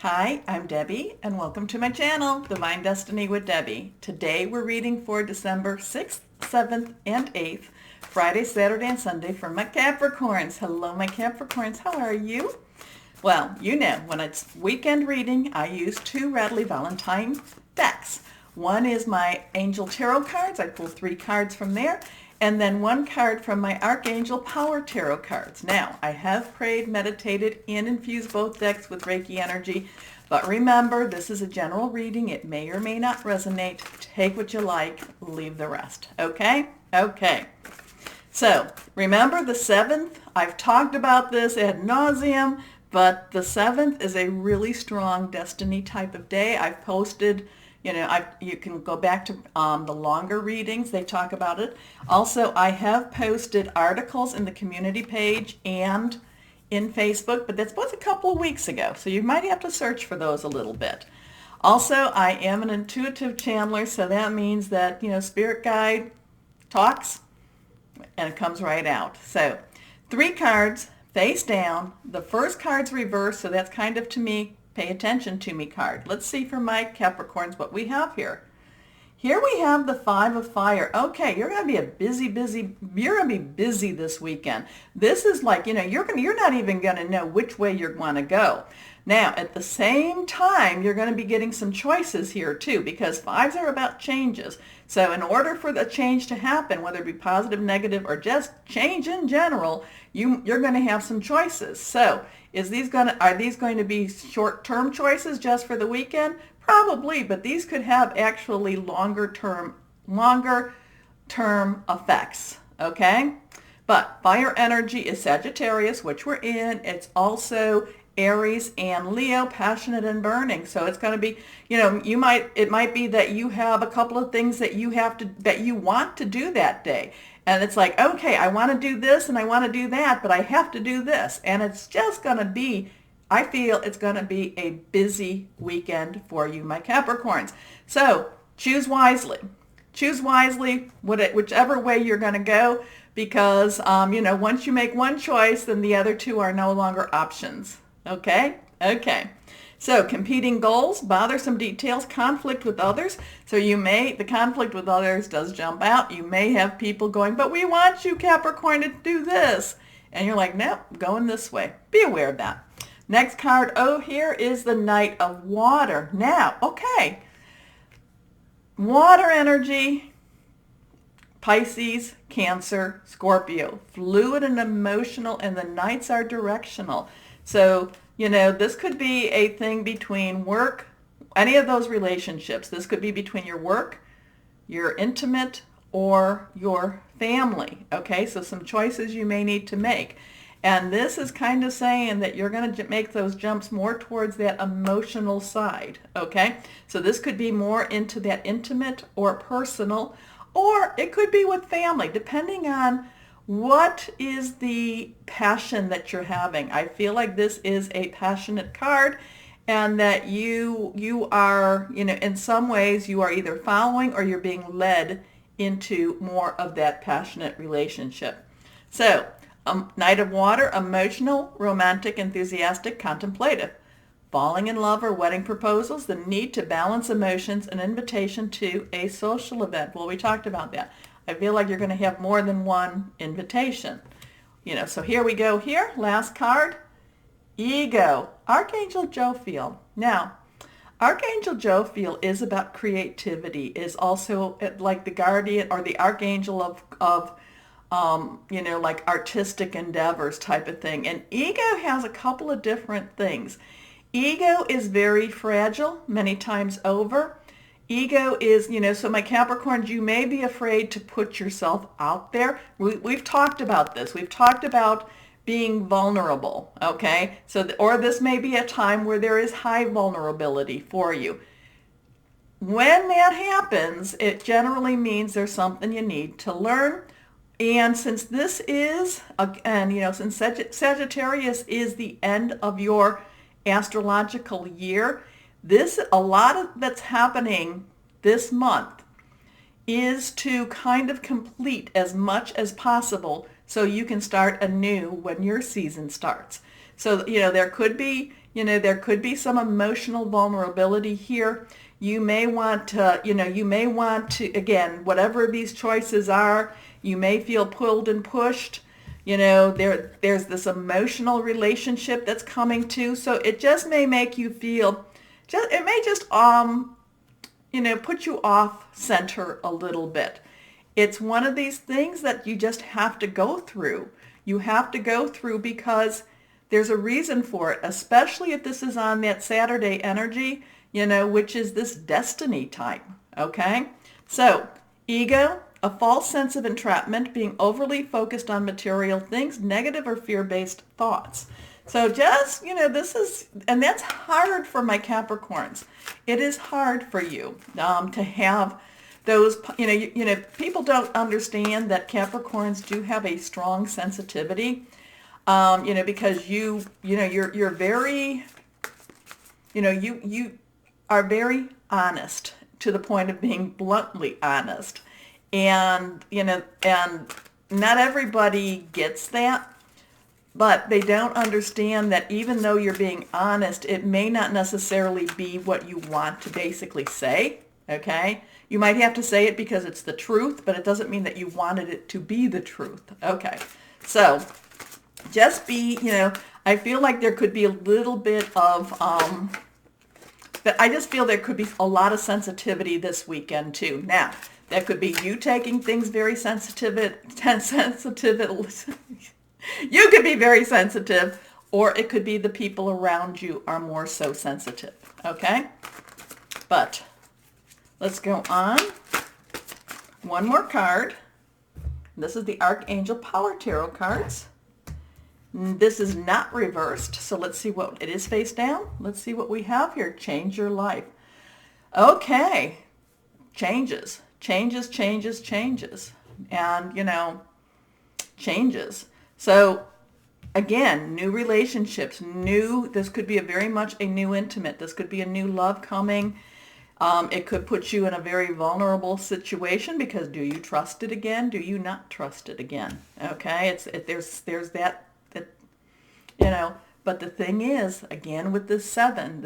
Hi, I'm Debbie, and welcome to my channel, Divine Destiny with Debbie. Today we're reading for December 6th, 7th, and 8th, Friday, Saturday, and Sunday for my Capricorns. Hello, my Capricorns. How are you? Well, you know, when it's weekend reading, I use two Radley Valentine decks. One is my Angel Tarot cards. I pull 3 cards from there, and then 1 card from my Archangel Power Tarot cards. Now, I have prayed, meditated, and infused both decks with Reiki energy, but remember, this is a general reading. It may or may not resonate. Take what you like, leave the rest. Okay? Okay. So, remember the 7th? I've talked about this ad nauseum, but the 7th is a really strong destiny type of day. I've posted, you can go back to the longer readings. They talk about it. Also, I have posted articles in the community page and in Facebook, but that was a couple of weeks ago, so you might have to search for those a little bit. Also, I am an intuitive channeler, so that means that, Spirit Guide talks and it comes right out. So, 3 cards face down. The first card's reversed, so that's kind of, to me, pay attention to me card. Let's see for my Capricorns what we have here. Here we have the 5 of Fire. Okay, you're going to be you're going to be busy this weekend. This is like, you're not even going to know which way you're going to go. Now, at the same time, you're going to be getting some choices here too, because 5s are about changes. So in order for the change to happen, whether it be positive, negative, or just change in general, you're going to have some choices. So are these going to be short-term choices just for the weekend? Probably, but these could have actually longer term effects, okay? But fire energy is Sagittarius, which we're in. It's also Aries and Leo, passionate and burning. So it's going to be, it might be that you have a couple of things that you want to do that day. And it's like, okay, I want to do this and I want to do that, but I have to do this. And it's just going to be, I feel it's going to be a busy weekend for you, my Capricorns. So choose wisely. Choose wisely, whichever way you're going to go, because, once you make one choice, then the other 2 are no longer options. Okay? Okay. So competing goals, bothersome details, conflict with others. So the conflict with others does jump out. You may have people going, but we want you, Capricorn, to do this. And you're like, nope, going this way. Be aware of that. Next card, here is the Knight of Water. Now, okay, water energy, Pisces, Cancer, Scorpio, fluid and emotional, and the Knights are directional. So, this could be a thing between work, any of those relationships. This could be between your work, your intimate, or your family. Okay, so some choices you may need to make. And this is kind of saying that you're going to make those jumps more towards that emotional side, okay? So this could be more into that intimate or personal, or it could be with family, depending on what is the passion that you're having. I feel like this is a passionate card, and that you are, in some ways you are either following or you're being led into more of that passionate relationship. So, Knight of Water, emotional, romantic, enthusiastic, contemplative. Falling in love or wedding proposals, the need to balance emotions, an invitation to a social event. Well, we talked about that. I feel like you're going to have more than one invitation. So here we go here. Last card, Ego, Archangel Jophiel. Now, Archangel Jophiel is about creativity, is also like the guardian or the archangel of like artistic endeavors type of thing. And ego has a couple of different things. Ego is very fragile, many times over. Ego is, so my Capricorns, you may be afraid to put yourself out there. We've talked about this. We've talked about being vulnerable, okay? Or this may be a time where there is high vulnerability for you. When that happens, it generally means there's something you need to learn. And since this is, since Sagittarius is the end of your astrological year, a lot of that's happening this month is to kind of complete as much as possible so you can start anew when your season starts. So, there could be, There could be some emotional vulnerability here. You may want to, again, whatever these choices are, you may feel pulled and pushed. There's this emotional relationship that's coming too. So it just may make you feel, it may just, put you off center a little bit. It's one of these things that you just have to go through. You have to go through because there's a reason for it, especially if this is on that Saturday energy, which is this destiny type, okay? So, ego, a false sense of entrapment, being overly focused on material things, negative or fear-based thoughts. So just, and that's hard for my Capricorns. It is hard for you to have those, people don't understand that Capricorns do have a strong sensitivity, because you're very, you are very honest to the point of being bluntly honest. And, and not everybody gets that. But they don't understand that even though you're being honest, it may not necessarily be what you want to basically say, okay? You might have to say it because it's the truth, but it doesn't mean that you wanted it to be the truth, okay? So just be, I feel like there could be a little bit of, I just feel there could be a lot of sensitivity this weekend too. Now, that could be you taking things very sensitive. You could be very sensitive, or it could be the people around you are more so sensitive, okay? But let's go on. One more card. This is the Archangel Power Tarot cards. This is not reversed, so let's see what it is face down. Let's see what we have here. Change your life. Okay. Changes. Changes. And, changes. So again, new relationships, this could be very much a new intimate. This could be a new love coming. It could put you in a very vulnerable situation because do you trust it again? Do you not trust it again? Okay, there's that, but the thing is, again, with this seven,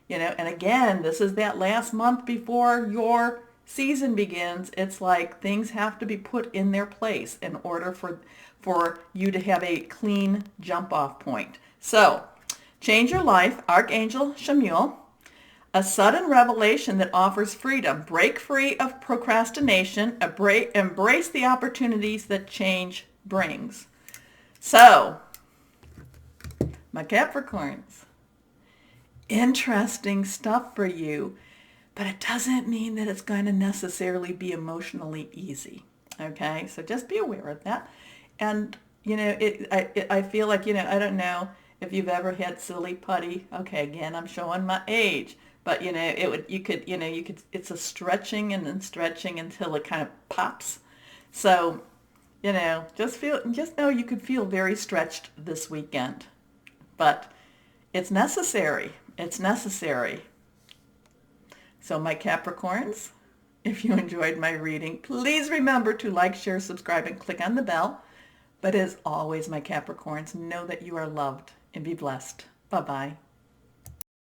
and again, this is that last month before your season begins. It's like things have to be put in their place in order for you to have a clean jump off point. So, change your life, Archangel Chamuel, a sudden revelation that offers freedom. Break free of procrastination, embrace the opportunities that change brings. So, my Capricorns, interesting stuff for you, but it doesn't mean that it's going to necessarily be emotionally easy. Okay, so just be aware of that. And, I feel like, I don't know if you've ever had silly putty. Okay, again, I'm showing my age. But, it's a stretching and then stretching until it kind of pops. So, just know you could feel very stretched this weekend. But it's necessary. It's necessary. So my Capricorns, if you enjoyed my reading, please remember to like, share, subscribe, and click on the bell. But as always, my Capricorns, know that you are loved and be blessed. Bye-bye.